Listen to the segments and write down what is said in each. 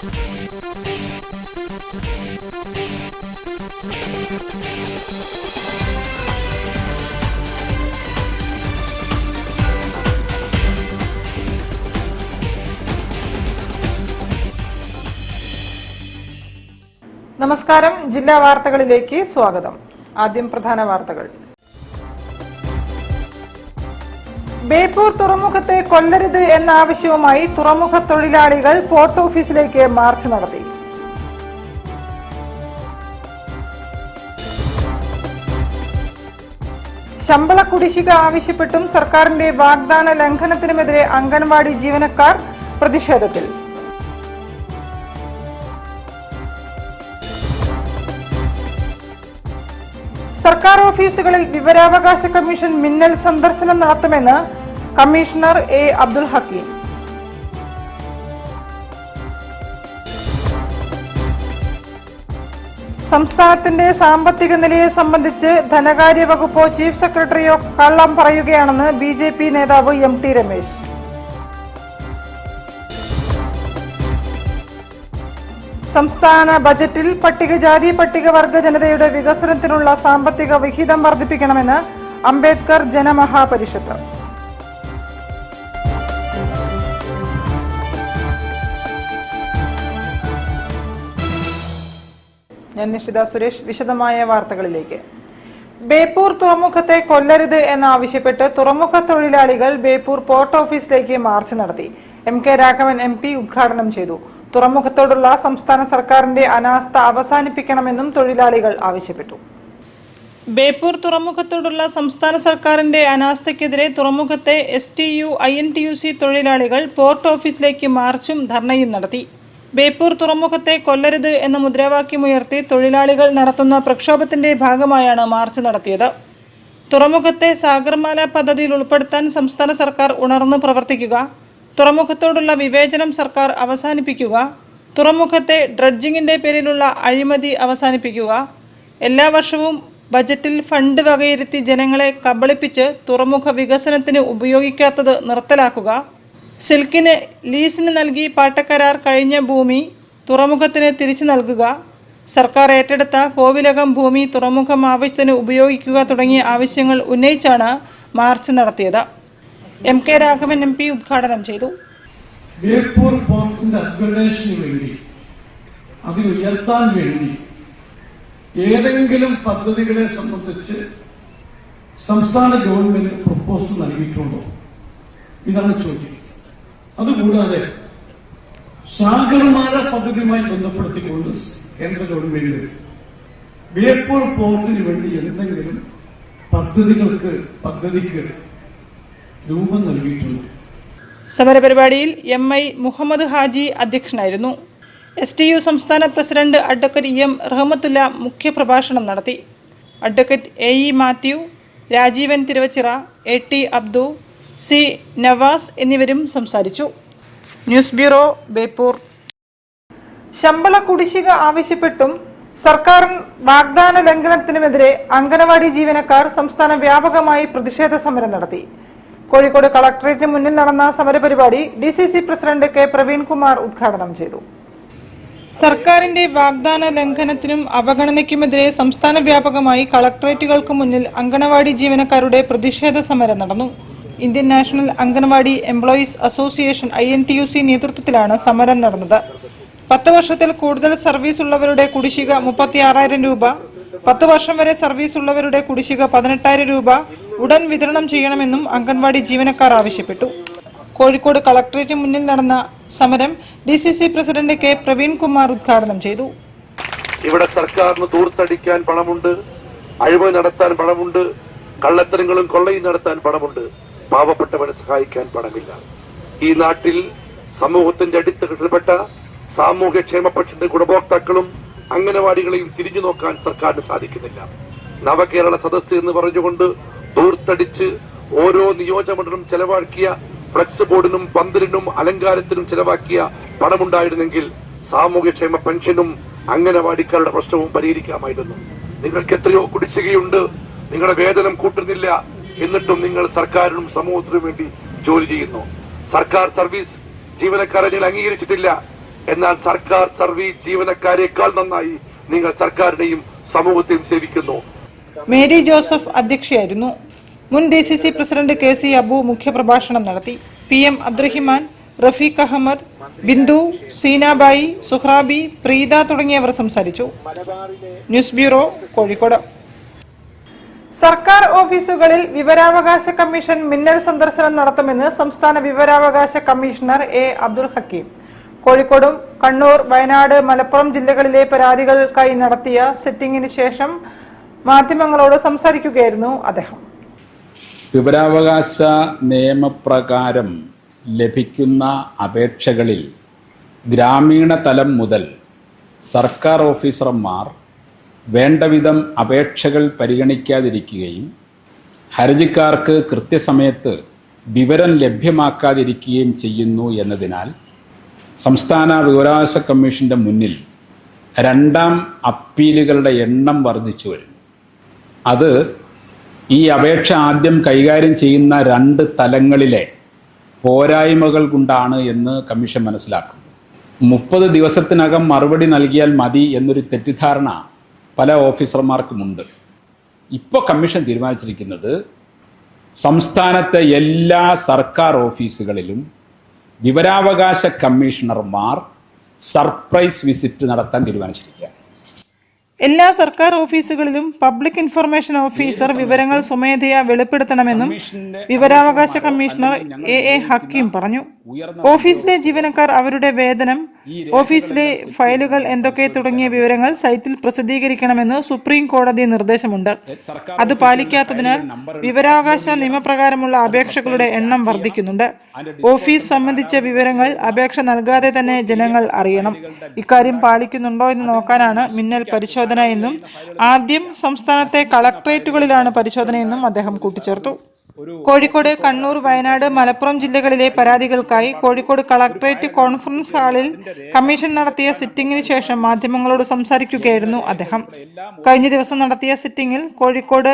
നമസ്കാരം. ജില്ലാ വാർത്തകളിലേക്ക് സ്വാഗതം. ആദ്യം പ്രധാന വാർത്തകൾ. ബേപ്പൂർ തുറമുഖത്തെ കൊല്ലരുത് എന്ന ആവശ്യവുമായി തുറമുഖ തൊഴിലാളികൾ പോർട്ട് ഓഫീസിലേക്ക് മാർച്ച് നടത്തി. ശമ്പള കുടിശ്ശിക ആവശ്യപ്പെട്ടും സർക്കാരിന്റെ വാഗ്ദാന ലംഘനത്തിനുമെതിരെ അംഗൻവാടി ജീവനക്കാർ പ്രതിഷേധത്തിൽ. സർക്കാർ ഓഫീസുകളിൽ വിവരാവകാശ കമ്മീഷൻ മിന്നൽ സന്ദർശനം നടത്തുമെന്ന് കമ്മീഷണർ എ അബ്ദുൽ ഹക്കീം. സംസ്ഥാനത്തിന്റെ സാമ്പത്തിക നിലയെ സംബന്ധിച്ച് ധനകാര്യ വകുപ്പോ ചീഫ് സെക്രട്ടറിയോ കള്ളം പറയുകയാണെന്ന് ബിജെപി നേതാവ് എം.ടി. രമേശ്. സംസ്ഥാന ബജറ്റിൽ പട്ടികജാതി പട്ടികവർഗ ജനതയുടെ വികസനത്തിനുള്ള സാമ്പത്തിക വിഹിതം വർദ്ധിപ്പിക്കണമെന്ന് അംബേദ്കർ ജനമഹാപരിഷത്ത്. ഞാൻ നിഷിത സുരേഷ്. വിശദമായ വാർത്തകളിലേക്ക്. ബേപ്പൂർ തുറമുഖത്തെ കൊല്ലരുത് എന്നാവശ്യപ്പെട്ട് തുറമുഖ തൊഴിലാളികൾ ബേപ്പൂർ പോർട്ട് ഓഫീസിലേക്ക് മാർച്ച് നടത്തി. എം.കെ. രാഘവൻ എം.പി. ഉദ്ഘാടനം ചെയ്തു. തുറമുഖത്തോടുള്ള സംസ്ഥാന സർക്കാരിന്റെ അനാസ്ഥ അവസാനിപ്പിക്കണമെന്നും തൊഴിലാളികൾ ആവശ്യപ്പെട്ടു. ബേപ്പൂർ തുറമുഖത്തോടുള്ള സംസ്ഥാന സർക്കാരിന്റെ അനാസ്ഥയ്ക്കെതിരെ തുറമുഖത്തെ STU INTUC തൊഴിലാളികൾ പോർട്ട് ഓഫീസിലേക്ക് മാർച്ചും ധർണയും നടത്തി. ബേപ്പൂർ തുറമുഖത്തെ കൊല്ലരുത് എന്ന മുദ്രാവാക്യമുയർത്തി തൊഴിലാളികൾ നടത്തുന്ന പ്രക്ഷോഭത്തിന്റെ ഭാഗമായാണ് മാർച്ച് നടത്തിയത്. തുറമുഖത്തെ സാഗർമാല പദ്ധതിയിൽ ഉൾപ്പെടുത്താൻ സംസ്ഥാന സർക്കാർ ഉണർന്നു പ്രവർത്തിക്കുക, തുറമുഖത്തോടുള്ള വിവേചനം സർക്കാർ അവസാനിപ്പിക്കുക, തുറമുഖത്തെ ഡ്രഡ്ജിങ്ങിന്റെ പേരിലുള്ള അഴിമതി അവസാനിപ്പിക്കുക, എല്ലാ വർഷവും ബജറ്റിൽ ഫണ്ട് വകയിരുത്തി ജനങ്ങളെ കബളിപ്പിച്ച് തുറമുഖ വികസനത്തിന് ഉപയോഗിക്കാത്തത് നിർത്തലാക്കുക, സിൽക്കിന് ലീസിന് നൽകി പാട്ടക്കരാർ കഴിഞ്ഞ ഭൂമി തുറമുഖത്തിന് തിരിച്ചു നൽകുക, സർക്കാർ ഏറ്റെടുത്ത കോവിലകം ഭൂമി തുറമുഖം ആവശ്യത്തിന് ഉപയോഗിക്കുക തുടങ്ങിയ ആവശ്യങ്ങൾ ഉന്നയിച്ചാണ് മാർച്ച് നടത്തിയത്. എം.കെ. രാഘവൻ എം.പി. ഉദ്ഘാടനം ചെയ്തു. ബേപ്പൂർ പോർട്ടിന്റെ അപ്ഗ്രഡേഷന് വേണ്ടി, അതിനുയർത്താൻ വേണ്ടി ഏതെങ്കിലും പദ്ധതികളെ സംബന്ധിച്ച് സംസ്ഥാന ഗവൺമെന്റ് പ്രപ്പോസൽ നൽകിയിട്ടുണ്ടോ? ഇതാണ് ചോദ്യം. അതുകൂടാതെ സാഗർമാല പദ്ധതിയുമായി ബന്ധപ്പെടുത്തിക്കൊണ്ട് കേന്ദ്ര ഗവൺമെന്റ് ബേപ്പൂർ പോർട്ടിന് വേണ്ടി എന്തെങ്കിലും പദ്ധതിക്ക് രൂപം നൽകിയിട്ടുണ്ട്? സമരപരിപാടിയിൽ MI മുഹമ്മദ് ഹാജി അധ്യക്ഷനായിരുന്നു. STU സംസ്ഥാന പ്രസിഡന്റ് അഡ്വക്കേറ്റ് EM റഹ്മത്തുള്ള മുഖ്യപ്രഭാഷണം നടത്തി. Advocate AE Mathew, Rajeevan Thiruvachira, AT Abdu, C Navas എന്നിവരും സംസാരിച്ചു. News bureau, Beypore. ശമ്പള കുടിശ്ശിക ആവശ്യപ്പെട്ടും സർക്കാർ വാഗ്ദാന ലംഘനത്തിനുമെതിരെ അംഗനവാടി ജീവനക്കാർ സംസ്ഥാന വ്യാപകമായി പ്രതിഷേധ സമരം നടത്തി. കോഴിക്കോട് കളക്ടറേറ്റിന് മുന്നിൽ നടന്ന സമരപരിപാടി DCC പ്രസിഡന്റ് K. പ്രവീൺകുമാർ ഉദ്ഘാടനം ചെയ്തു. സർക്കാരിന്റെ വാഗ്ദാന ലംഘനത്തിനും അവഗണനയ്ക്കുമെതിരെ സംസ്ഥാന വ്യാപകമായി കളക്ടറേറ്റുകൾക്ക് മുന്നിൽ അംഗനവാടി ജീവനക്കാരുടെ പ്രതിഷേധ സമരം നടന്നു. Indian national anganwadi employees association INTUC നേതൃത്വത്തിലാണ് സമരം നടന്നത്. 10 വർഷത്തിൽ കൂടുതൽ സർവീസ് ഉള്ളവരുടെ കുടിശ്ശിക 36,000 രൂപ, 10 വർഷം വരെ സർവീസ് ഉള്ളവരുടെ കുടിശ്ശിക 18,000 രൂപ ഉടൻ വിതരണം ചെയ്യണമെന്നും അംഗൻവാടി ജീവനക്കാർ ആവശ്യപ്പെട്ടു. കോഴിക്കോട് കളക്ടറേറ്റിന് മുന്നിൽ നടന്ന സമരം DCC പ്രസിഡന്റ് K. പ്രവീൺകുമാർ ഉദ്ഘാടനം ചെയ്തു. ഇവിടെ സർക്കാരിന് ദൂർത്തടിക്കാൻ പണമുണ്ട്, അഴിമതി നടത്താൻ പണമുണ്ട്, കള്ളത്തരങ്ങളും കൊള്ളയും നടത്താൻ പണമുണ്ട്. പാവപ്പെട്ടവരെ സഹായിക്കാൻ പണമില്ല. ഈ നാട്ടിൽ സമൂഹത്തിന്റെ അടിത്തട്ടിൽപ്പെട്ട സാമൂഹ്യക്ഷേമ പെൻഷന്റെ ഗുണഭോക്താക്കളും അംഗനവാടികളെയും തിരിഞ്ഞു നോക്കാൻ സർക്കാരിന് സാധിക്കുന്നില്ല. നവകേരള സദസ്സ് എന്ന് പറഞ്ഞുകൊണ്ട് ദൂർത്തടിച്ച് ഓരോ നിയോജകമണ്ഡലം ചെലവാക്കിയ ഫ്ലക്സ് ബോർഡിനും പന്തലിനും അലങ്കാരത്തിനും ചെലവാക്കിയ പണമുണ്ടായിരുന്നെങ്കിൽ സാമൂഹ്യക്ഷേമ പെൻഷനും അംഗനവാടിക്കാരുടെ പ്രശ്നവും പരിഹരിക്കാമായിരുന്നു. നിങ്ങൾക്ക് എത്രയോ കുടിശ്ശികയുണ്ട്, നിങ്ങളുടെ വേതനം കൂട്ടുന്നില്ല, എന്നിട്ടും നിങ്ങൾ സർക്കാരിനും സമൂഹത്തിനും വേണ്ടി ജോലി ചെയ്യുന്നു. സർക്കാർ സർവീസ് ജീവനക്കാരെ നിങ്ങൾ അംഗീകരിച്ചിട്ടില്ല. എന്നാൽ സർക്കാർ സർവീസ് ജീവനക്കാരെക്കാൾ നന്നായി നിങ്ങൾ സർക്കാരിനെയും സമൂഹത്തെയും സേവിക്കുന്നു. Mary Joseph അധ്യക്ഷയായിരുന്നു. മുൻ DCC പ്രസിഡന്റ് KC അബു മുഖ്യപ്രഭാഷണം നടത്തി. PM അബ്ദുറഹിമാൻ, റഫീഖ് അഹമ്മദ്, ബിന്ദു, സീനാബായി, സുഹ്രാബി, പ്രീത തുടങ്ങിയവർ സംസാരിച്ചു. News bureau, Kozhikode. സർക്കാർ ഓഫീസുകളിൽ വിവരാവകാശ കമ്മീഷൻ മിന്നൽ സന്ദർശനം നടത്തുമെന്ന് സംസ്ഥാന വിവരാവകാശ കമ്മീഷണർ A. അബ്ദുൽ ഹക്കീം. കോഴിക്കോടും കണ്ണൂർ, വയനാട്, മലപ്പുറം ജില്ലകളിലെ പരാതികൾക്കായി നടത്തിയ സിറ്റിംഗിന് ശേഷം മാധ്യമങ്ങളോട് സംസാരിക്കുകയായിരുന്നു അദ്ദേഹം. വിവരാവകാശ നിയമപ്രകാരം ലഭിക്കുന്ന അപേക്ഷകളിൽ ഗ്രാമീണ തലം മുതൽ സർക്കാർ ഓഫീസർമാർ വേണ്ടവിധം അപേക്ഷകൾ പരിഗണിക്കാതിരിക്കുകയും ഹർജിക്കാർക്ക് കൃത്യസമയത്ത് വിവരം ലഭ്യമാക്കാതിരിക്കുകയും ചെയ്യുന്നു എന്നതിനാൽ സംസ്ഥാന വിവരാവകാശ കമ്മീഷന്റെ മുന്നിൽ രണ്ടാം അപ്പീലുകളുടെ എണ്ണം വർദ്ധിച്ചു വരുന്നു. അത് ഈ അപേക്ഷ ആദ്യം കൈകാര്യം ചെയ്യുന്ന 2 തലങ്ങളിലെ പോരായ്മകൾ കൊണ്ടാണ് എന്ന് കമ്മീഷൻ മനസ്സിലാക്കുന്നു. 30 ദിവസത്തിനകം മറുപടി നൽകിയാൽ മതി എന്നൊരു തെറ്റിദ്ധാരണ പല ഓഫീസർമാർക്കുമുണ്ട്. ഇപ്പോൾ കമ്മീഷൻ തീരുമാനിച്ചിരിക്കുന്നത് സംസ്ഥാനത്തെ എല്ലാ സർക്കാർ ഓഫീസുകളിലും വിവരാവകാശ കമ്മീഷണർമാർ സർപ്രൈസ് വിസിറ്റ് നടത്താൻ തീരുമാനിച്ചിരിക്കുകയാണ്. എല്ലാ സർക്കാർ ഓഫീസുകളിലും പബ്ലിക് ഇൻഫർമേഷൻ ഓഫീസർ വിവരങ്ങൾ സ്വമേധയാ വെളിപ്പെടുത്തണമെന്നും വിവരാവകാശ കമ്മീഷണർ A. ഹക്കീം പറഞ്ഞു. ഓഫീസിലെ ജീവനക്കാർ അവരുടെ വേതനം, ഓഫീസിലെ ഫയലുകൾ എന്തൊക്കെ തുടങ്ങിയ വിവരങ്ങൾ സൈറ്റിൽ പ്രസിദ്ധീകരിക്കണമെന്ന് സുപ്രീം കോടതി നിർദ്ദേശമുണ്ട്. അത് പാലിക്കാത്തതിനാൽ വിവരാവകാശ നിയമപ്രകാരമുള്ള അപേക്ഷകളുടെ എണ്ണം വർദ്ധിക്കുന്നുണ്ട്. ഓഫീസ് സംബന്ധിച്ച വിവരങ്ങൾ അപേക്ഷ നൽകാതെ തന്നെ ജനങ്ങൾ അറിയണം. ഇക്കാര്യം പാലിക്കുന്നുണ്ടോ എന്ന് നോക്കാനാണ് മിന്നൽ പരിശോധന എന്നും ആദ്യം സംസ്ഥാനത്തെ കളക്ടറേറ്റുകളിലാണ് പരിശോധനയെന്നും അദ്ദേഹം കൂട്ടിച്ചേർത്തു. കോഴിക്കോട്, കണ്ണൂർ, വയനാട്, മലപ്പുറം ജില്ലകളിലെ പരാതികൾക്കായി കോഴിക്കോട് കളക്ടറേറ്റ് കോൺഫറൻസ് ഹാളിൽ കമ്മീഷൻ നടത്തിയ സിറ്റിംഗിന് ശേഷം മാധ്യമങ്ങളോട് സംസാരിക്കുകയായിരുന്നു അദ്ദേഹം. കഴിഞ്ഞ ദിവസം നടത്തിയ സിറ്റിംഗിൽ കോഴിക്കോട്,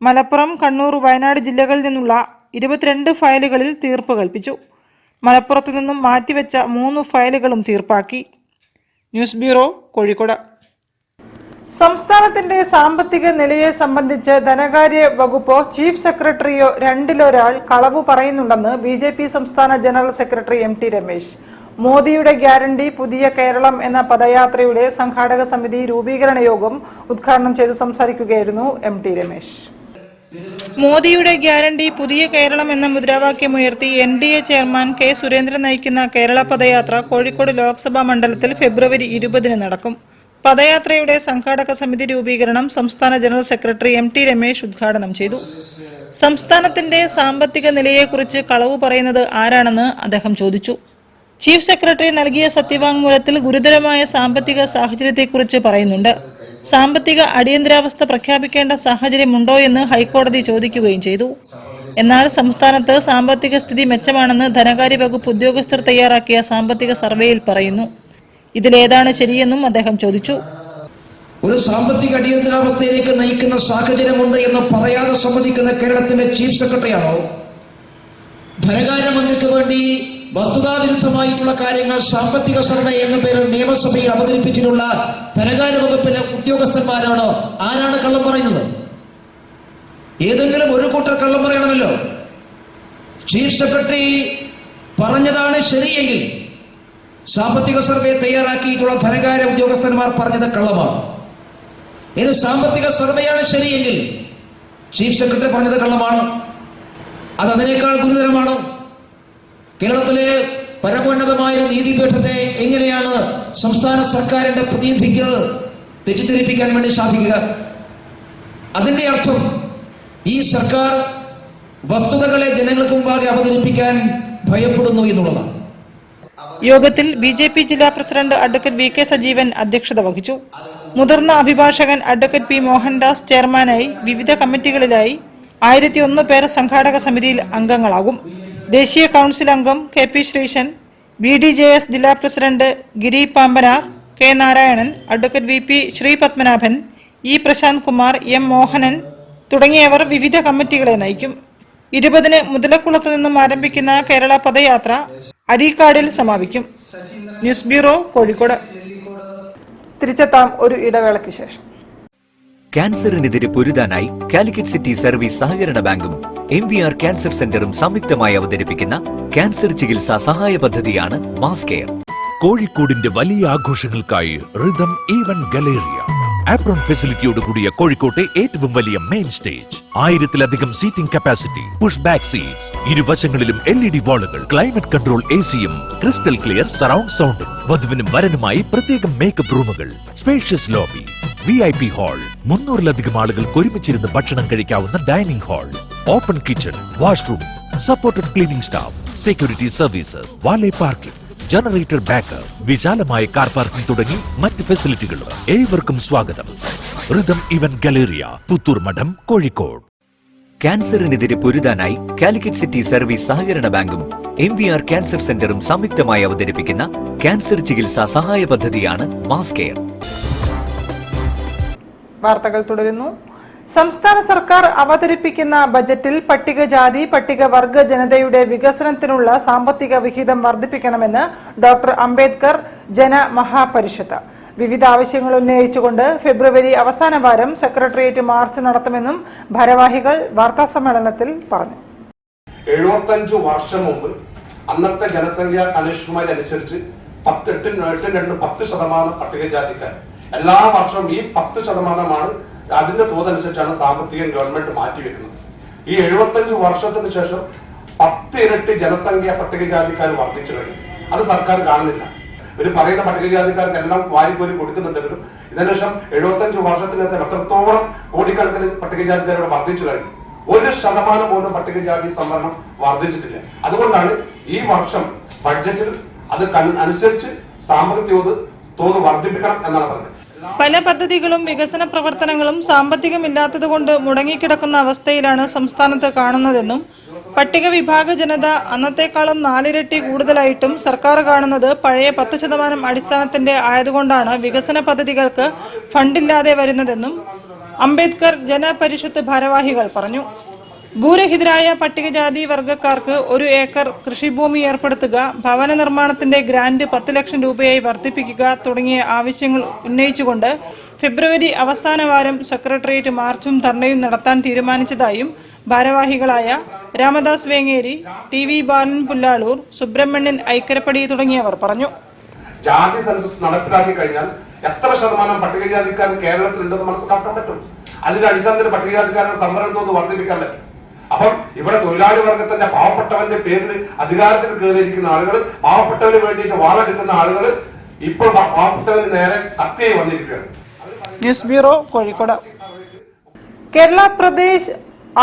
മലപ്പുറം, കണ്ണൂർ, വയനാട് ജില്ലകളിൽ നിന്നുള്ള 22 ഫയലുകളിൽ തീർപ്പ് കൽപ്പിച്ചു. മലപ്പുറത്തു നിന്നും മാറ്റിവെച്ച 3 ഫയലുകളും തീർപ്പാക്കി. News bureau, Kozhikode. സംസ്ഥാനത്തിന്റെ സാമ്പത്തിക നിലയെ സംബന്ധിച്ച് ധനകാര്യ വകുപ്പോ ചീഫ് സെക്രട്ടറിയോ രണ്ടിലൊരാൾ കളവ് പറയുന്നുണ്ടെന്ന് BJP സംസ്ഥാന ജനറൽ സെക്രട്ടറി MT രമേശ്. മോദിയുടെ ഗ്യാരണ്ടി പുതിയ കേരളം എന്ന പദയാത്രയുടെ സംഘാടക സമിതി രൂപീകരണ യോഗം ഉദ്ഘാടനം ചെയ്ത് സംസാരിക്കുകയായിരുന്നു MT രമേശ്. മോദിയുടെ ഗ്യാരണ്ടി പുതിയ കേരളം എന്ന മുദ്രാവാക്യമുയർത്തി NDA ചെയർമാൻ K. സുരേന്ദ്രൻ നയിക്കുന്ന കേരള പദയാത്ര കോഴിക്കോട് ലോക്സഭാ മണ്ഡലത്തിൽ ഫെബ്രുവരി 20 നടക്കും. പദയാത്രയുടെ സംഘാടക സമിതി രൂപീകരണം സംസ്ഥാന ജനറൽ സെക്രട്ടറി MT രമേശ് ഉദ്ഘാടനം ചെയ്തു. സംസ്ഥാനത്തിന്റെ സാമ്പത്തിക നിലയെക്കുറിച്ച് കളവ് പറയുന്നത് ആരാണെന്ന് അദ്ദേഹം ചോദിച്ചു. ചീഫ് സെക്രട്ടറി നൽകിയ സത്യവാങ്മൂലത്തിൽ ഗുരുതരമായ സാമ്പത്തിക സാഹചര്യത്തെക്കുറിച്ച് പറയുന്നുണ്ട്. സാമ്പത്തിക അടിയന്തരാവസ്ഥ പ്രഖ്യാപിക്കേണ്ട സാഹചര്യമുണ്ടോ എന്ന് ഹൈക്കോടതി ചോദിക്കുകയും ചെയ്തു. എന്നാൽ സംസ്ഥാനത്ത് സാമ്പത്തിക സ്ഥിതി മെച്ചമാണെന്ന് ധനകാര്യ വകുപ്പ് ഉദ്യോഗസ്ഥർ തയ്യാറാക്കിയ സാമ്പത്തിക സർവേയിൽ പറയുന്നു. ഇതിലേതാണ് ശരിയെന്നും അദ്ദേഹം ചോദിച്ചു. ഒരു സാമ്പത്തിക അടിയന്തരാവസ്ഥയിലേക്ക് നയിക്കുന്ന സാഹചര്യമുണ്ട് എന്ന് പറയാതെ സമ്മതിക്കുന്ന കേരളത്തിന്റെ ചീഫ് സെക്രട്ടറിയാണോ? ധനകാര്യമന്ത്രിക്ക് വേണ്ടി വസ്തുതാവിരുദ്ധമായിട്ടുള്ള കാര്യങ്ങൾ സാമ്പത്തിക സർവേ എന്ന പേരിൽ നിയമസഭയിൽ അവതരിപ്പിച്ചിട്ടുള്ള ധനകാര്യ വകുപ്പിലെ ഉദ്യോഗസ്ഥന്മാരാണോ? ആരാണ് കള്ളം പറയുന്നത്? ഏതെങ്കിലും ഒരു കൂട്ടർ കള്ളം പറയണമല്ലോ. ചീഫ് സെക്രട്ടറി പറഞ്ഞതാണ് ശരിയെങ്കിൽ സാമ്പത്തിക സർവേ തയ്യാറാക്കിയിട്ടുള്ള ധനകാര്യ ഉദ്യോഗസ്ഥന്മാർ പറഞ്ഞത് കള്ളമാണ്. ഇത് സാമ്പത്തിക സർവേയാണ് ശരിയെങ്കിൽ ചീഫ് സെക്രട്ടറി പറഞ്ഞത് കള്ളമാണ്. അത് അതിനേക്കാൾ ഗുരുതരമാണ്. കേരളത്തിലെ പരമോന്നതമായ നീതിപീഠത്തെ എങ്ങനെയാണ് സംസ്ഥാന സർക്കാരിന്റെ പ്രതിനിധിക്ക് തെറ്റിദ്ധരിപ്പിക്കാൻ വേണ്ടി സാധിക്കുക? അതിന്റെ അർത്ഥം ഈ സർക്കാർ വസ്തുതകളെ ജനങ്ങൾക്ക് മുമ്പാകെ അവതരിപ്പിക്കാൻ ഭയപ്പെടുന്നു എന്നുള്ളതാണ്. യോഗത്തിൽ BJP ജില്ലാ പ്രസിഡന്റ് അഡ്വക്കേറ്റ് VK സജീവൻ അധ്യക്ഷത വഹിച്ചു. മുതിർന്ന അഭിഭാഷകൻ അഡ്വക്കേറ്റ് P. മോഹൻദാസ് ചെയർമാനായി വിവിധ കമ്മിറ്റികളിലായി 1001 പേർ സംഘാടക സമിതിയിൽ അംഗങ്ങളാകും. ദേശീയ കൗൺസിൽ അംഗം KP ശ്രീശൻ, BDJS ജില്ലാ president Giri Pambanar, K. Narayanan, advocate VP Sree Padmanabhan, E. Prashanth Kumar, M. Mohanan തുടങ്ങിയവർ വിവിധ കമ്മിറ്റികളെ നയിക്കും. 20-ന് മുതലക്കുളത്ത് നിന്നും ആരംഭിക്കുന്ന കേരള പദയാത്ര അരീക്കാടിൽ സമാപിക്കും. News bureau, Kozhikode. തിരിച്ചെത്താം ഒരു ഇടവേളയ്ക്ക് ശേഷം. ക്യാൻസറിനെതിരെ പൊരുതാനായി കാലിക്കറ്റ് സിറ്റി സർവീസ് സഹകരണ ബാങ്കും MVR ക്യാൻസർ സെന്ററും സംയുക്തമായി അവതരിപ്പിക്കുന്ന ക്യാൻസർ ചികിത്സാ സഹായ പദ്ധതിയാണ് മാസ് കെയർ. കോഴിക്കോടിന്റെ വലിയ ആഘോഷങ്ങൾക്കായി റിതം ഈവന്റ് ഗലേറിയ ആപ്രോൺ ഫെസിലിറ്റിയോട് കൂടിയ കോഴിക്കോട്ടെ ഏറ്റവും വലിയ മെയിൻ സ്റ്റേജ്, 1000-ലധികം seating capacity, push back seats, ഇരുവശങ്ങളിലും LED വാളുകൾ, ക്ലൈമറ്റ് കൺട്രോൾ AC-യും, ക്രിസ്റ്റൽ ക്ലിയർ സറൗണ്ട് സൗണ്ടും, വധുവിനും വരനുമായി പ്രത്യേകം മേക്കപ്പ് റൂമുകൾ, സ്പേഷ്യസ് ലോബി, VIP ഹാൾ, 300-ലധികം ആളുകൾക്ക് ഒരുമിച്ചിരുന്ന് ഭക്ഷണം കഴിക്കാവുന്ന dining hall, open kitchen, washroom, supported cleaning staff, security services, valet parking, generator backup, വിശാലമായ കാർ പാർക്കിംഗ് തുടങ്ങി മറ്റ് ഫെസിലിറ്റികളും. ഏവർക്കും സ്വാഗതം. റിതം ഇവന്റ് ഗലേറിയ, പുത്തൂർ മഠം, കോഴിക്കോട്. ക്യാൻസറിനെതിരെ പൊരുതാനായി കാലിക്കറ്റ് സിറ്റി സർവീസ് സഹകരണ ബാങ്കും MVR ക്യാൻസർ സെന്ററും സംയുക്തമായി അവതരിപ്പിക്കുന്ന ക്യാൻസർ ചികിത്സാ സഹായ പദ്ധതിയാണ് മാസ് കെയർ. വാർത്തകൾ തുടരുന്നു. സംസ്ഥാന സർക്കാർ അവതരിപ്പിക്കുന്ന ബജറ്റിൽ പട്ടികജാതി പട്ടികവർഗ ജനതയുടെ വികസനത്തിനുള്ള സാമ്പത്തിക വിഹിതം വർദ്ധിപ്പിക്കണമെന്ന് ഡോക്ടർ അംബേദ്കർ ജനമഹാപരിഷത്ത്. വിവിധ ആവശ്യങ്ങൾ ഉന്നയിച്ചുകൊണ്ട് ഫെബ്രുവരി അവസാന വാരം സെക്രട്ടേറിയറ്റ് മാർച്ച് നടത്തുമെന്നും ഭാരവാഹികൾ വാർത്താസമ്മേളനത്തിൽ പറഞ്ഞു. 75 വർഷം മുമ്പ് അന്നത്തെ ജനസംഖ്യാ കണക്ഷനുമാരനുസരിച്ച് 10% പട്ടികജാതിക്കാർ. എല്ലാ വർഷവും ഈ 10% അതിന്റെ തോതനുസരിച്ചാണ് സാമ്പത്തികം ഗവൺമെന്റ് മാറ്റിവെക്കുന്നത്. ഈ 75 വർഷത്തിന് ശേഷം 10 ഇരട്ടി ജനസംഖ്യ പട്ടികജാതിക്കാർ വർദ്ധിച്ചു കഴിഞ്ഞു. അത് സർക്കാർ കാണുന്നില്ല. ഇവർ പറയുന്ന പട്ടികജാതിക്കാർക്ക് എല്ലാം വാരിക്കോരി കൊടുക്കുന്നുണ്ടെങ്കിലും ഇതിനുശേഷം 75 വർഷത്തിനകത്ത് എത്രത്തോളം കോടിക്കണക്കിന് പട്ടികജാതിക്കാരോട് വർദ്ധിച്ചു കഴിഞ്ഞു. 1% പോലും പട്ടികജാതി സംവരണം വർദ്ധിച്ചിട്ടില്ല. അതുകൊണ്ടാണ് ഈ വർഷം ബഡ്ജറ്റിൽ അത് അനുസരിച്ച് സാമ്പത്തിക തോത് വർദ്ധിപ്പിക്കണം എന്നാണ് പറഞ്ഞത്. പല പദ്ധതികളും വികസന പ്രവർത്തനങ്ങളും സാമ്പത്തികമില്ലാത്തതുകൊണ്ട് മുടങ്ങിക്കിടക്കുന്ന അവസ്ഥയിലാണ് സംസ്ഥാനത്ത് കാണുന്നതെന്നും പട്ടിക വിഭാഗ ജനത അന്നത്തെക്കാളും 4 ഇരട്ടി കൂടുതലായിട്ടും സർക്കാർ കാണുന്നത് പഴയ 10% അടിസ്ഥാനത്തിന്റെ ആയതുകൊണ്ടാണ് വികസന പദ്ധതികൾക്ക് ഫണ്ടില്ലാതെ വരുന്നതെന്നും അംബേദ്കർ ജനപരിഷത്ത് ഭാരവാഹികൾ പറഞ്ഞു. ഭൂരഹിതരായ പട്ടികജാതി വർഗക്കാർക്ക് 1 ഏക്കർ കൃഷിഭൂമി ഏർപ്പെടുത്തുക, ഭവന നിർമ്മാണത്തിന്റെ ഗ്രാന്റ് 10 ലക്ഷം രൂപയായി വർദ്ധിപ്പിക്കുക തുടങ്ങിയ ആവശ്യങ്ങൾ ഉന്നയിച്ചുകൊണ്ട് ഫെബ്രുവരി അവസാന വാരം സെക്രട്ടേറിയറ്റ് മാർച്ചും ധർണയും നടത്താൻ തീരുമാനിച്ചതായും ഭാരവാഹികളായ രാമദാസ് വേങ്ങേരി, TV ബാലൻ പുല്ലാളൂർ, സുബ്രഹ്മണ്യൻ ഐക്കരപ്പടി തുടങ്ങിയവർ പറഞ്ഞു. ജാതി സെൻസസ് നടപ്പിലാക്കി കഴിഞ്ഞാൽ എത്ര ശതമാനം പട്ടികജാതിക്കാർ കേരളത്തിലുണ്ടെന്ന് മനസ്സിലാക്കാൻ പറ്റും. അതിന്റെ അടിസ്ഥാനത്തിൽ പട്ടികജാതിക്കാരുടെ സംവരണം തോത് വർദ്ധിപ്പിക്കാൻ പറ്റും. അപ്പം ഇവിടെ തൊഴിലാളി വർഗത്തിന്റെ പാവപ്പെട്ടവന്റെ പേരിൽ അധികാരത്തിൽ കയറിയിരിക്കുന്ന ആളുകൾ, പാവപ്പെട്ടവന് വേണ്ടിയിട്ട് വാളെടുക്കുന്ന ആളുകൾ ഇപ്പോൾ പാവപ്പെട്ടവന് നേരെ കത്തിയായി വന്നിരിക്കുകയാണ്. News bureau, Kozhikode. Kerala Pradesh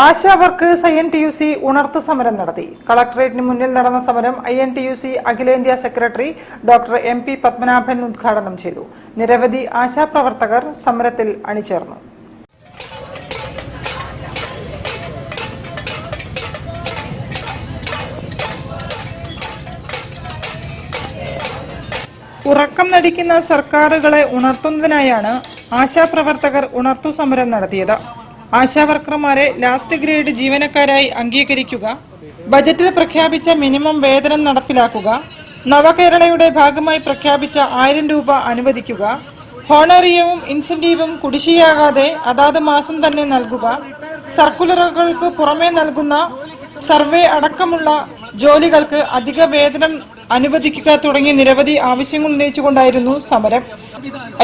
ASHA workers INTUC ഉണർത്തു സമരം നടത്തി. കളക്ടറേറ്റിന് മുന്നിൽ നടന്ന സമരം INTUC അഖിലേന്ത്യാ സെക്രട്ടറി ഡോക്ടർ MP പത്മനാഭൻ ഉദ്ഘാടനം ചെയ്തു. നിരവധി ആശാപ്രവർത്തകർ സമരത്തിൽ അണിചേർന്നു. ഉറക്കം നടിക്കുന്ന സർക്കാരുകളെ ഉണർത്തുന്നതിനായാണ് ആശാപ്രവർത്തകർ ഉണർത്തു സമരം നടത്തിയത്. ആശാവർക്കർമാരെ ലാസ്റ്റ് ഗ്രേഡ് ജീവനക്കാരായി അംഗീകരിക്കുക, ബജറ്റിൽ പ്രഖ്യാപിച്ച മിനിമം വേതനം നടപ്പിലാക്കുക, നവകേരളയുടെ ഭാഗമായി പ്രഖ്യാപിച്ച 1000 രൂപ അനുവദിക്കുക, ഹോണറിയവും ഇൻസെന്റീവും കുടിശ്ശികയാകാതെ അതാത് മാസം തന്നെ നൽകുക, സർക്കുലറുകൾക്ക് പുറമെ നൽകുന്ന സർവേ അടക്കമുള്ള ജോലികൾക്ക് അധിക വേതനം അനുവദിക്കുക തുടങ്ങിയ നിരവധി ആവശ്യങ്ങൾ ഉന്നയിച്ചുകൊണ്ടായിരുന്നു സമരം.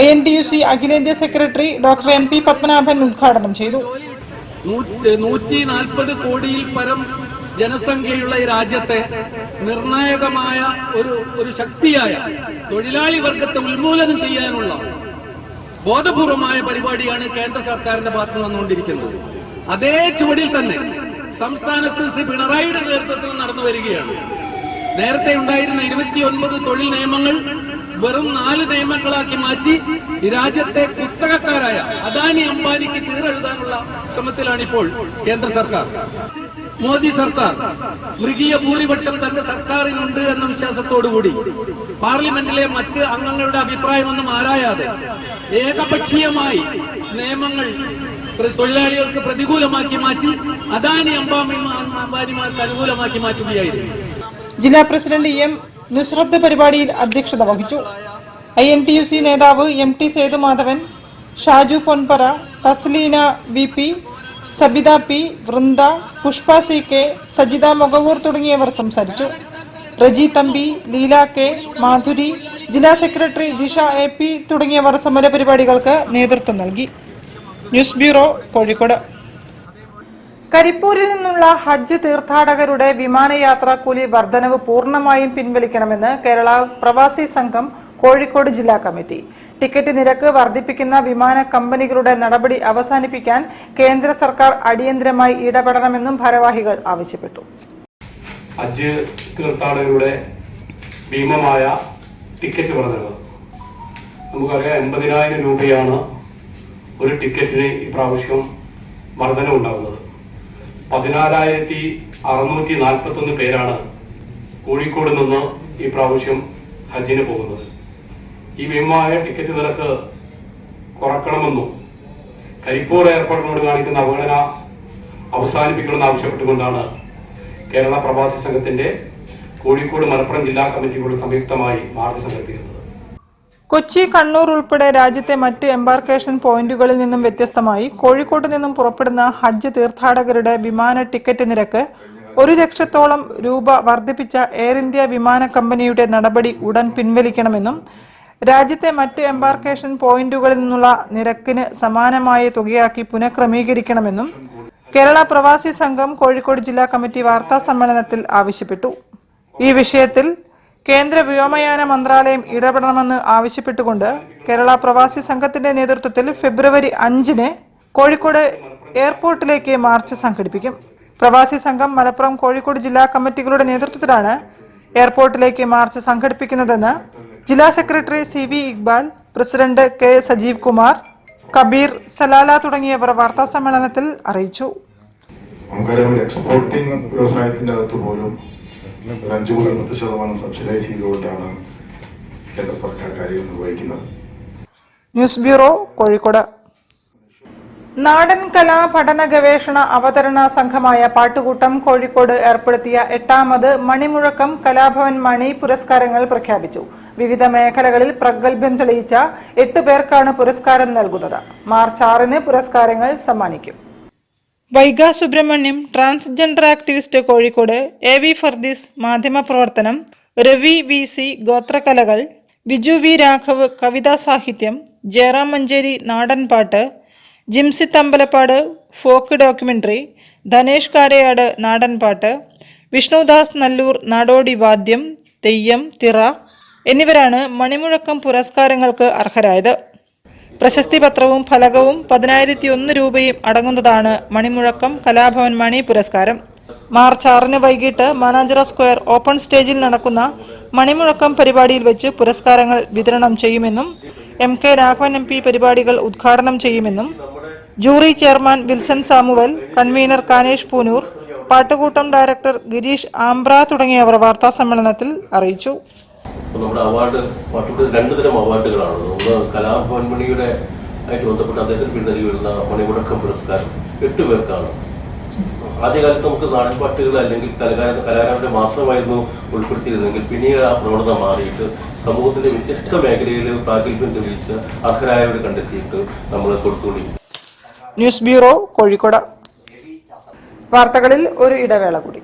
INTUC അഖിലേന്ത്യാ സെക്രട്ടറി ഡോക്ടർ MP പത്മനാഭൻ ഉദ്ഘാടനം ചെയ്തു. 140 കോടിയിൽ പരം ജനസംഖ്യയുള്ള ഈ രാജ്യത്തെ നിർണായകമായ ഒരു ശക്തിയായ തൊഴിലാളി വർഗത്തെ ഉന്മൂലനം ചെയ്യാനുള്ള ബോധപൂർവമായ പരിപാടിയാണ് കേന്ദ്ര സർക്കാരിന്റെ ഭാഗത്ത് വന്നുകൊണ്ടിരിക്കുന്നത്. അതേ ചുവടിൽ തന്നെ സംസ്ഥാനത്ത് ശ്രീ പിണറായിയുടെ നേതൃത്വത്തിൽ നടന്നു വരികയാണ്. നേരത്തെ ഉണ്ടായിരുന്ന 29 തൊഴിൽ നിയമങ്ങൾ വെറും 4 നിയമങ്ങളാക്കി മാറ്റി ഈ രാജ്യത്തെ കുത്തകക്കാരായ അദാനി അംബാനിക്ക് തീരെഴുതാനുള്ള ശ്രമത്തിലാണ് ഇപ്പോൾ കേന്ദ്ര സർക്കാർ. മോദി സർക്കാർ മൃഗീയ ഭൂരിപക്ഷം തന്റെ സർക്കാരിനുണ്ട് എന്ന വിശ്വാസത്തോടുകൂടി പാർലമെന്റിലെ മറ്റ് അംഗങ്ങളുടെ അഭിപ്രായമൊന്നും ആരായാതെ ഏകപക്ഷീയമായി നിയമങ്ങൾ തൊഴിലാളികൾക്ക് പ്രതികൂലമാക്കി മാറ്റി അദാനി അംബാനിമാർക്ക് അനുകൂലമാക്കി മാറ്റുകയായിരുന്നു. ജില്ലാ പ്രസിഡന്റ് EM നുസ്രത്ത് പരിപാടിയിൽ അധ്യക്ഷത വഹിച്ചു. INTUC നേതാവ് MT Sethumadhavan, Shaju Ponpara, Thasleena VP, Sabitha P, Vrinda, Pushpa CK, Sajitha മുഖവൂർ തുടങ്ങിയവർ സംസാരിച്ചു. റജി തമ്പി, ലീല K, മാധുരി, ജില്ലാ സെക്രട്ടറി ജിഷ AP തുടങ്ങിയവർ സമരപരിപാടികൾക്ക് നേതൃത്വം നൽകി. News bureau, Kozhikode. കരിപ്പൂരിൽ നിന്നുള്ള ഹജ്ജ് തീർത്ഥാടകരുടെ വിമാനയാത്രാ കൂലി വർധനവ് പൂർണ്ണമായും പിൻവലിക്കണമെന്ന് കേരള പ്രവാസി സംഘം കോഴിക്കോട് ജില്ലാ കമ്മിറ്റി. ടിക്കറ്റ് നിരക്ക് വർദ്ധിപ്പിക്കുന്ന വിമാന കമ്പനികളുടെ നടപടി അവസാനിപ്പിക്കാൻ കേന്ദ്ര സർക്കാർ അടിയന്തരമായി ഇടപെടണമെന്നും ഭാരവാഹികൾ ആവശ്യപ്പെട്ടു. ഹജ്ജ് തീർത്ഥാടകരുടെ ഭീമമായ ടിക്കറ്റ് വർധനവ് നമുക്കറിയാം. 80,000 രൂപയാണ് ഒരു ടിക്കറ്റിന് ഇപ്രാവശ്യം വർധനവുണ്ടാകുന്നത്. 14,641 പേരാണ് കോഴിക്കോട് നിന്ന് ഈ പ്രാവശ്യം ഹജ്ജിന് പോകുന്നത്. ഈ ഭീമമായ ടിക്കറ്റ് നിരക്ക് കുറക്കണമെന്നും കരിപ്പൂർ എയർപോർട്ടിനോട് കാണിക്കുന്ന അവഗണന അവസാനിപ്പിക്കണമെന്ന് ആവശ്യപ്പെട്ടുകൊണ്ടാണ് കേരള പ്രവാസി സംഘത്തിന്റെ കോഴിക്കോട് മലപ്പുറം ജില്ലാ കമ്മിറ്റികളുടെ സംയുക്തമായി മാർച്ച് സംഘടിപ്പിക്കുന്നത്. കൊച്ചി, കണ്ണൂർ ഉൾപ്പെടെ രാജ്യത്തെ മറ്റ് എംബാർക്കേഷൻ പോയിന്റുകളിൽ നിന്നും വ്യത്യസ്തമായി കോഴിക്കോട് നിന്നും പുറപ്പെടുന്ന ഹജ്ജ് തീർത്ഥാടകരുടെ വിമാന ടിക്കറ്റ് നിരക്ക് 1 ലക്ഷത്തോളം രൂപ വർദ്ധിപ്പിച്ച എയർ ഇന്ത്യ വിമാന കമ്പനിയുടെ നടപടി ഉടൻ പിൻവലിക്കണമെന്നും രാജ്യത്തെ മറ്റ് എംബാർക്കേഷൻ പോയിന്റുകളിൽ നിന്നുള്ള നിരക്കിന് സമാനമായ തുകയാക്കി പുനഃക്രമീകരിക്കണമെന്നും കേരള പ്രവാസി സംഘം കോഴിക്കോട് ജില്ലാ കമ്മിറ്റി വാർത്താ സമ്മേളനത്തിൽ ആവശ്യപ്പെട്ടു. ഈ വിഷയത്തിൽ കേന്ദ്ര വ്യോമയാന മന്ത്രാലയം ഇടപെടണമെന്ന് ആവശ്യപ്പെട്ടുകൊണ്ട് കേരള പ്രവാസി സംഘത്തിന്റെ നേതൃത്വത്തിൽ ഫെബ്രുവരി 5-ന് കോഴിക്കോട് എയർപോർട്ടിലേക്ക് മാർച്ച് സംഘടിപ്പിക്കും. പ്രവാസി സംഘം മലപ്പുറം, കോഴിക്കോട് ജില്ലാ കമ്മിറ്റികളുടെ നേതൃത്വത്തിലാണ് എയർപോർട്ടിലേക്ക് മാർച്ച് സംഘടിപ്പിക്കുന്നതെന്ന് ജില്ലാ secretary CV Iqbal, president K Sajeev Kumar, Kabeer, Salala തുടങ്ങിയവർ വാർത്താ സമ്മേളനത്തിൽ അറിയിച്ചു. നമുക്കറിയാം, എക്സ്പോർട്ടിംഗ് വ്യവസായത്തിന്റെ അകത്ത് പോലും 5-10% സബ്സിഡൈസ് ചെയ്തുകൊണ്ടാണ് കേന്ദ്ര സർക്കാർ കാര്യങ്ങൾ നിർവഹിക്കുന്നത്. News bureau, Kozhikode. നാടൻ കലാ പഠന ഗവേഷണ അവതരണ സംഘമായ പാട്ടുകൂട്ടം കോഴിക്കോട് ഏർപ്പെടുത്തിയ 8ാമത് മണിമുഴക്കം കലാഭവൻ മണി പുരസ്കാരങ്ങൾ പ്രഖ്യാപിച്ചു. വിവിധ മേഖലകളിൽ പ്രഗത്ഭം തെളിയിച്ച 8 പേർക്കാണ് പുരസ്കാരം നൽകുന്നത്. മാർച്ച് 6-ന് പുരസ്കാരങ്ങൾ സമ്മാനിക്കും. Vaiga Subramaniam, transgender activist Kozhikode, AV Fardees, മാധ്യമപ്രവർത്തനം, രവി VC, ഗോത്രകലകൾ, വിജു V രാഘവ്, കവിതാ സാഹിത്യം, ജയറാം മഞ്ചേരി, നാടൻപാട്ട്, ജിംസിത്ത് അമ്പലപ്പാട്, ഫോക്ക് ഡോക്യുമെന്ററി, ധനേഷ് കാരയാട്, നാടൻപാട്ട്, വിഷ്ണുദാസ് നല്ലൂർ, നാടോടി വാദ്യം, തെയ്യം, തിറ എന്നിവരാണ് മണിമുഴക്കം പുരസ്കാരങ്ങൾക്ക് അർഹരായത്. പ്രശസ്തി പത്രവും ഫലകവും 10,001 രൂപയും അടങ്ങുന്നതാണ് മണിമുഴക്കം കലാഭവൻ മണി പുരസ്കാരം. മാർച്ച് 6-ന് വൈകിട്ട് മാനാഞ്ചിറ സ്ക്വയർ ഓപ്പൺ സ്റ്റേജിൽ നടക്കുന്ന മണിമുഴക്കം പരിപാടിയിൽ വെച്ച് പുരസ്കാരങ്ങൾ വിതരണം ചെയ്യുമെന്നും MK രാഘവൻ MP പരിപാടികൾ ഉദ്ഘാടനം ചെയ്യുമെന്നും jury chairman Wilson Samuel, convener Kanesh Poonoor, Pattukoottam director Girish Ambra തുടങ്ങിയവർ വാർത്താ സമ്മേളനത്തിൽ അറിയിച്ചു. നമ്മുടെ അവാർഡ് പാട്ടുകൂട്ടത്തിൽ 2 തരം അവാർഡുകളാണ്. ഒന്ന് കലാഭവൻ മണിയുടെ ആയിട്ട് ബന്ധപ്പെട്ട് അദ്ദേഹത്തിന് പിന്നീട് വരുന്ന മണിമുഴക്കം പുരസ്കാരം 8 പേർക്കാണ്. ആദ്യകാലത്ത് നമുക്ക് നാടൻപാട്ടുകൾ അല്ലെങ്കിൽ കലാകാരന്റെ മാത്രമായിരുന്നു ഉൾപ്പെടുത്തിയിരുന്നെങ്കിൽ പിന്നീട് ആ പ്രവണത മാറിയിട്ട് സമൂഹത്തിന്റെ വ്യത്യസ്ത മേഖലയിൽ പ്രാഗൽഭ്യം തെളിയിച്ച അർഹരായവരെ കണ്ടെത്തിയിട്ട് നമ്മൾ കൊടുത്തുകൊണ്ടിരിക്കും. News bureau, Kozhikode. വാർത്തകളിൽ ഒരു ഇടവേള കൂടി.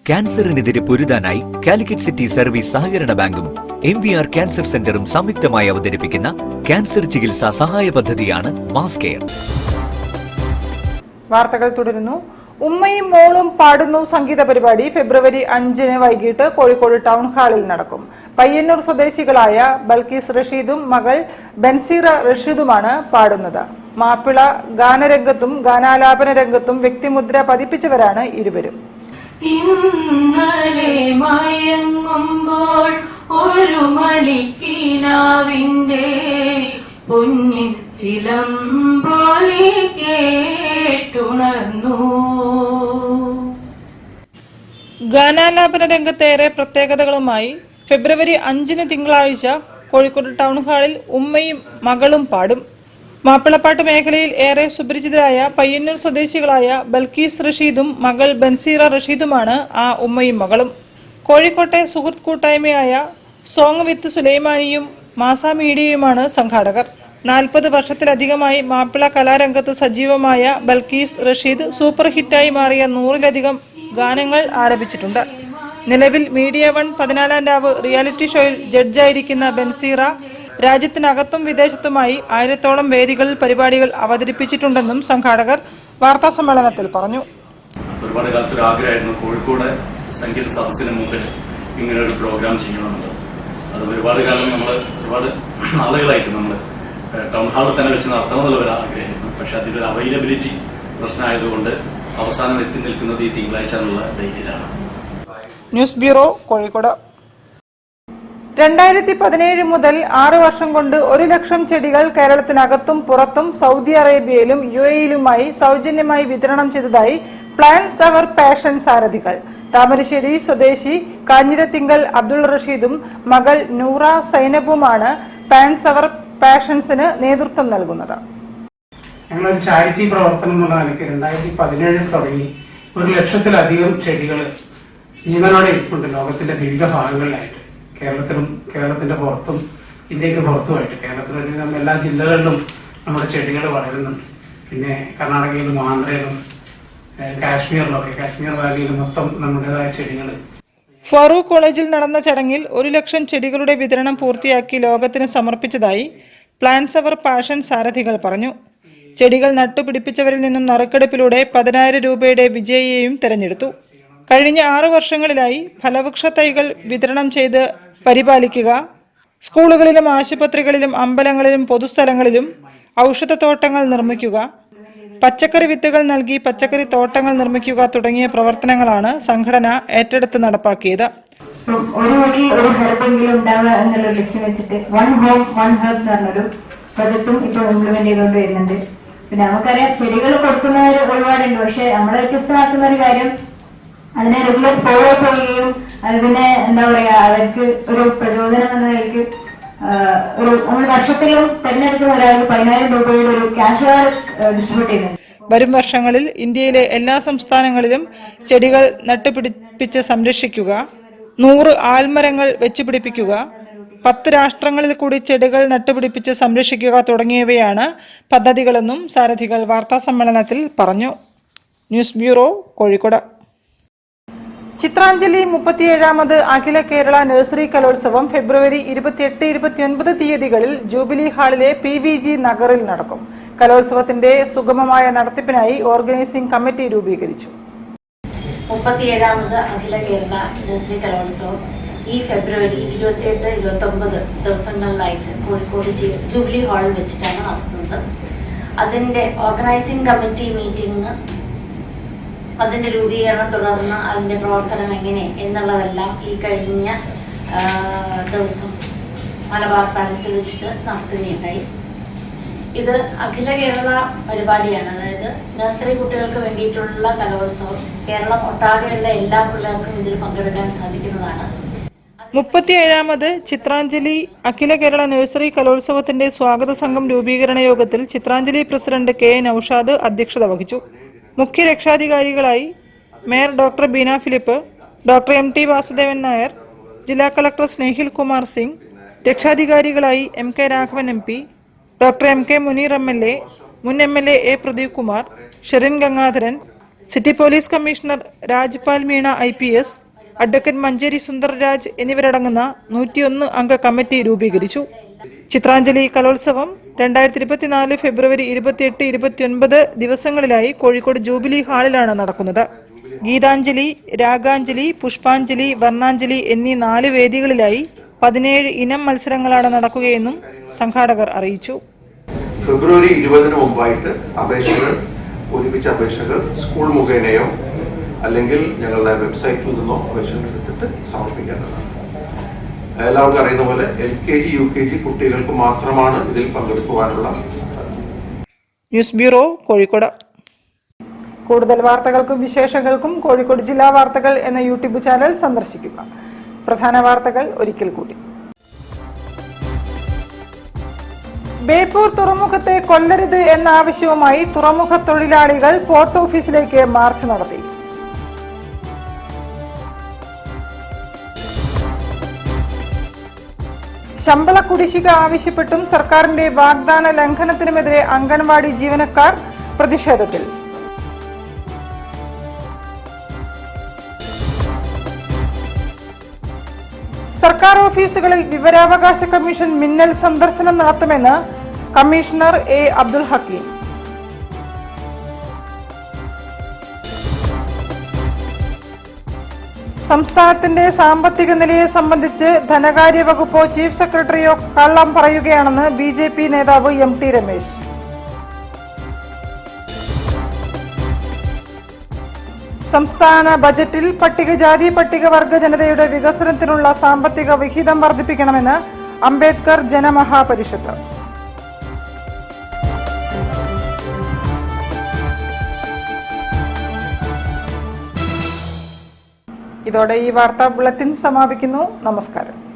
ക്യാൻസറിനെതിരെ പൊരുതാനായി കാലിക്കറ്റ് സിറ്റി സർവീസ് സഹകരണ ബാങ്കും MVR ക്യാൻസർ സെന്ററും സംയുക്തമായി അവതരിപ്പിക്കുന്ന ക്യാൻസർ ചികിത്സാ സഹായ പദ്ധതിയാണ് മാസ് കെയർ. വാർത്തകൾ തുടരുന്നു. ഉമ്മയും മോളും പാടുന്നു സംഗീത പരിപാടി ഫെബ്രുവരി 5-ന് വൈകിട്ട് കോഴിക്കോട് ടൗൺ ഹാളിൽ നടക്കും. പയ്യന്നൂർ സ്വദേശികളായ ബൽക്കീസ് റഷീദും മകൾ ബൻസീറ റഷീദുമാണ് പാടുന്നത്. മാപ്പിള ഗാനരംഗത്തും ഗാനാലാപന രംഗത്തും വ്യക്തിമുദ്ര പതിപ്പിച്ചവരാണ് ഇരുവരും. ഇന്നലെ മയങ്ങുമ്പോൾ ഒരു മണിക്കിനാവിന്റെ പൊന്നിൻ ചിലമ്പോലി കേട്ടുണർന്നു. ഗാനാലാപന രംഗത്തേറെ പ്രത്യേകതകളുമായി ഫെബ്രുവരി 5-ന് തിങ്കളാഴ്ച കോഴിക്കോട് ടൗൺ ഹാളിൽ ഉമ്മയും മകളും പാടും. മാപ്പിളപ്പാട്ട് മേഖലയിൽ ഏറെ സുപരിചിതരായ പയ്യന്നൂർ സ്വദേശികളായ ബൽക്കീസ് റഷീദും മകൾ ബൻസീറ റഷീദുമാണ് ആ ഉമ്മയും മകളും. കോഴിക്കോട്ടെ സുഹൃത്ത് കൂട്ടായ്മയായ സോങ് വിത്ത് സുലൈമാനിയും മാസ മീഡിയയുമാണ് സംഘാടകർ. 40 വർഷത്തിലധികമായി മാപ്പിള കലാരംഗത്ത് സജീവമായ ബൽക്കീസ് റഷീദ് സൂപ്പർ ഹിറ്റായി മാറിയ 100-ലധികം ഗാനങ്ങൾ ആലപിച്ചിട്ടുണ്ട്. നിലവിൽ മീഡിയ 1 14-ാം രാവ് റിയാലിറ്റി ഷോയിൽ ജഡ്ജായിരിക്കുന്ന ബൻസീറ രാജ്യത്തിനകത്തും വിദേശത്തുമായി 1000-ഓളം വേദികളിൽ പരിപാടികൾ അവതരിപ്പിച്ചിട്ടുണ്ടെന്നും സംഘാടകർ വാർത്താസമ്മേളനത്തിൽ പറഞ്ഞു. ഒരുപാട് കാലത്തൊരു ആഗ്രഹമായിരുന്നു കോഴിക്കോട് സംഗീത സദസ്സിന് മുമ്പിൽ ഇങ്ങനെ ഒരു പ്രോഗ്രാം ചെയ്യണമെന്നുള്ളത്. അത് ഒരുപാട് കാലം ഒരുപാട് ആളുകളായിട്ട് നമ്മൾ ടൗൺ ഹാളിൽ തന്നെ വെച്ച് നടത്തണമെന്നുള്ള ഒരു ആഗ്രഹമായിരുന്നു. പക്ഷെ അതിലൊരു അവൈലബിലിറ്റി പ്രശ്നമായതുകൊണ്ട് അവസാനം എത്തി നിൽക്കുന്നത് ഈ തിങ്കളാഴ്ച എന്നുള്ള ഡേറ്റിലാണ്. News bureau, Kozhikode. 2017 മുതൽ 6 വർഷം കൊണ്ട് 1 ലക്ഷം ചെടികൾ കേരളത്തിനകത്തും പുറത്തും സൗദി അറേബ്യയിലും UAE-യിലുമായി സൗജന്യമായി വിതരണം ചെയ്തതായി പ്ലാന്റ്സ് അവർ പാഷൻ സാരഥികൾ. താമരശ്ശേരി സ്വദേശി കാഞ്ഞിരത്തിങ്കൽ അബ്ദുൾ റഷീദും മകൾ നൂറ സൈനബുമാണ് പ്ലാന്റ്സ് അവർ പാഷൻസിന് നേതൃത്വം നൽകുന്നത്. ഞങ്ങളൊരു ചാരിറ്റി പ്രവർത്തനം എന്നുള്ള നിലയ്ക്ക് 2017 തുടങ്ങി 1 ലക്ഷത്തിലധികം ചെടികൾ ജീവനോടെ ഇരിപ്പുണ്ട് ലോകത്തിന്റെ വിവിധ ഭാഗങ്ങളിലായിട്ട്. കേരളത്തിലും കേരളത്തിന്റെ പുറത്തും ഇന്ത്യക്ക് പുറത്തുമായിട്ട് കേരളത്തിലെ എല്ലാ ജില്ലകളിലും നമ്മുടെ ചെടികൾ വളരുന്നുണ്ട്. പിന്നെ കർണാടകയിലും ആന്ധ്രയിലും കാശ്മീരിലൊക്കെ കാശ്മീർ വാലിയിലും മൊത്തം നമ്മുടേതായ ചെടികൾ. ഫറൂഖ് കോളേജിൽ നടന്ന ചടങ്ങിൽ 1 ലക്ഷം ചെടികളുടെ വിതരണം പൂർത്തിയാക്കി ലോകത്തിന് സമർപ്പിച്ചതായി പ്ലാന്റ്സ് അവർ പാഷൻ സാരഥികൾ പറഞ്ഞു. ചെടികൾ നട്ടുപിടിപ്പിച്ചവരിൽ നിന്നും നറുക്കെടുപ്പിലൂടെ 10,000 രൂപയുടെ വിജയിയെയും തെരഞ്ഞെടുത്തു. കഴിഞ്ഞ 6 വർഷങ്ങളിലായി ഫലവൃക്ഷ തൈകൾ വിതരണം ചെയ്ത് പരിപാലിക്കുക, സ്കൂളുകളിലും ആശുപത്രികളിലും അമ്പലങ്ങളിലും പൊതുസ്ഥലങ്ങളിലും ഔഷധത്തോട്ടങ്ങൾ നിർമ്മിക്കുക, പച്ചക്കറി വിത്തുകൾ നൽകി പച്ചക്കറി തോട്ടങ്ങൾ നിർമ്മിക്കുക തുടങ്ങിയ പ്രവർത്തനങ്ങളാണ് സംഘടന ഏറ്റെടുത്ത് നടപ്പാക്കിയത്. ഒരു വീട്ടിൽ ഒരു ഹെർബെങ്കിലും ഉണ്ടാവുക എന്നുള്ള ലക്ഷ്യം വെച്ചിട്ട് 1 ഹോം 1 ഹെർബ് എന്ന് പറഞ്ഞൊരു പ്രൊജക്റ്റും ഇപ്പോൾ ഇംപ്ലിമെന്റ് ചെയ്തുകൊണ്ട് വരുന്നുണ്ട്. പിന്നെ നമുക്കറിയാം ചെടികൾ കൊടുക്കുന്നവർ ഒരുപാടുണ്ട്. പക്ഷെ നമ്മളെ വ്യത്യസ്തമാക്കുന്ന ഒരു കാര്യം അതിനെ റെഗുലർ ഫോളോ ചെയ്യുകയും അതിനെ എന്താ പറയാ അവർക്ക് ഒരു പ്രചോദനം എന്ന നിലയ്ക്ക് നമ്മൾ വർഷത്തിലും തെരഞ്ഞെടുക്കുന്ന ഒരാൾക്ക് 10,000 രൂപയുടെ ഒരു ക്യാഷ് അവാർഡ് ഡിസ്ട്രിബ്യൂട്ട് ചെയ്യുന്നുണ്ട്. വരും വർഷങ്ങളിൽ ഇന്ത്യയിലെ എല്ലാ സംസ്ഥാനങ്ങളിലും ചെടികൾ നട്ടുപിടിപ്പിച്ച് സംരക്ഷിക്കുക, 100 ആൽമരങ്ങൾ വെച്ചുപിടിപ്പിക്കുക, 10 രാഷ്ട്രങ്ങളിൽ കൂടി ചെടികൾ നട്ടുപിടിപ്പിച്ച് സംരക്ഷിക്കുക തുടങ്ങിയവയാണ് പദ്ധതികളെന്നും സാരഥികൾ വാർത്താസമ്മേളനത്തിൽ പറഞ്ഞു. News bureau, Kozhikode. ചിത്രാഞ്ജലി 37ാമത് അഖില കേരള നഴ്സറി കലോത്സവം ഫെബ്രുവരി 28, 29 തീയതികളിൽ ജൂബിലി ഹാളിലെ PVG നഗറിൽ നടക്കും. കലോത്സവത്തിന്റെ സുഗമമായ നടത്തിപ്പിനായി ഓർഗനൈസിംഗ് കമ്മിറ്റി രൂപീകരിച്ചു. 37ാമത് അഖില കേരള നഴ്സറി കലോത്സവം ഈ ഫെബ്രുവരി 28, 29 ദിവസങ്ങളിലായിട്ട് കോഴിക്കോട് ജൂബിലി ഹാളിൽ വെച്ചിട്ടാണ് നടത്തുന്നത്. അതിന്റെ ഓർഗനൈസിംഗ് കമ്മിറ്റി മീറ്റിംഗ്, അതിന്റെ രൂപീകരണം, തുടർന്ന് അതിന്റെ പ്രവർത്തനം എങ്ങനെ എന്നുള്ളതെല്ലാം ഈ കഴിഞ്ഞ ദിവസം മലബാർ പാലസിൽ വെച്ചിട്ട് നടത്തുകയുണ്ടായി. ഇത് അഖില കേരള പരിപാടിയാണ്. അതായത് നഴ്സറി കുട്ടികൾക്ക് വേണ്ടിയിട്ടുള്ള കലോത്സവം. കേരളം ഒട്ടാകെയുള്ള എല്ലാ പിള്ളേർക്കും ഇതിൽ പങ്കെടുക്കാൻ സാധിക്കുന്നതാണ്. 37ാമത് ചിത്രാഞ്ജലി അഖില കേരള നഴ്സറി കലോത്സവത്തിന്റെ സ്വാഗത സംഘം രൂപീകരണ യോഗത്തിൽ ചിത്രാഞ്ജലി പ്രസിഡന്റ് K. നൌഷാദ് അധ്യക്ഷത വഹിച്ചു. മുഖ്യ രക്ഷാധികാരികളായി mayor doctor Beena Philip, doctor MT Vasudevan Nair, ജില്ലാ കളക്ടർ സ്നേഹിൽ കുമാർ സിംഗ്, രക്ഷാധികാരികളായി MK Raghavan MP, doctor MK Muneer MLA, മുൻ MLA A. Pradeep Kumar, Sherin Gangadharan, city police commissioner Rajpal Meena IPS, advocate Manjeri Sundar Raj എന്നിവരടങ്ങുന്ന 101 അംഗ കമ്മിറ്റി രൂപീകരിച്ചു. ചിത്രാഞ്ജലി കലോത്സവം 2024 ഫെബ്രുവരി 28, 29 ദിവസങ്ങളിലായി കോഴിക്കോട് ജൂബിലി ഹാളിലാണ് നടക്കുന്നത്. ഗീതാഞ്ജലി, രാഗാഞ്ജലി, പുഷ്പാഞ്ജലി, വർണ്ണാഞ്ജലി എന്നീ 4 വേദികളിലായി 17 ഇനം മത്സരങ്ങളാണ് നടക്കുകയെന്നും സംഘാടകർ അറിയിച്ചു. ഫെബ്രുവരി 20 മുമ്പായിട്ട് ഒരുമിച്ച് അപേക്ഷകൾ സ്കൂൾ മുഖേനയോ അല്ലെങ്കിൽ ഞങ്ങളുടെ വെബ്സൈറ്റിൽ നിന്നോ അപേക്ഷകൾ എടുത്തിട്ട് സമർപ്പിക്കേണ്ടതാണ്. എല്ലാവർക്കും അറിയുന്ന പോലെ LKG UKG കുട്ടികൾക്ക് മാത്രമാണ് ഇതിൽ പങ്കെടുക്കുവാനുള്ള. News bureau, Kozhikode. കൂടുതൽ വാർത്തകൾക്കും വിശേഷങ്ങൾക്കും കോഴിക്കോട് ജില്ലാ വാർത്തകൾ എന്ന YouTube ചാനൽ സന്ദർശിക്കുക. പ്രധാന വാർത്തകൾ ഒരിക്കൽ കൂടി. ബേപ്പൂർ തുറമുഖത്തെ കൊല്ലരുത് എന്ന ആവശ്യവുമായി തുറമുഖ തൊഴിലാളികൾ പോർട്ട് ഓഫീസിലേക്ക് മാർച്ച് നടത്തി. ശമ്പള കുടിശ്ശിക ആവശ്യപ്പെട്ടും സർക്കാരിന്റെ വാഗ്ദാന ലംഘനത്തിനുമെതിരെ അംഗൻവാടി ജീവനക്കാർ പ്രതിഷേധത്തിൽ. സർക്കാർ ഓഫീസുകളിൽ വിവരാവകാശ കമ്മീഷൻ മിന്നൽ സന്ദർശനം നടത്തുമെന്ന് കമ്മീഷണർ എ. അബ്ദുൽ ഹക്കീം. സംസ്ഥാനത്തിന്റെ സാമ്പത്തിക നിലയെ സംബന്ധിച്ച് ധനകാര്യ വകുപ്പോ ചീഫ് സെക്രട്ടറിയോ കള്ളം പറയുകയാണെന്ന് BJP നേതാവ് MT രമേശ്. സംസ്ഥാന ബജറ്റിൽ പട്ടികജാതി പട്ടികവർഗ ജനതയുടെ വികസനത്തിനുള്ള സാമ്പത്തിക വിഹിതം വർദ്ധിപ്പിക്കണമെന്ന് അംബേദ്കർ ജനമഹാപരിഷത്ത്. ഇതോടെ ഈ വാർത്താ ബുള്ളറ്റിൻ സമാപിക്കുന്നു. നമസ്കാരം.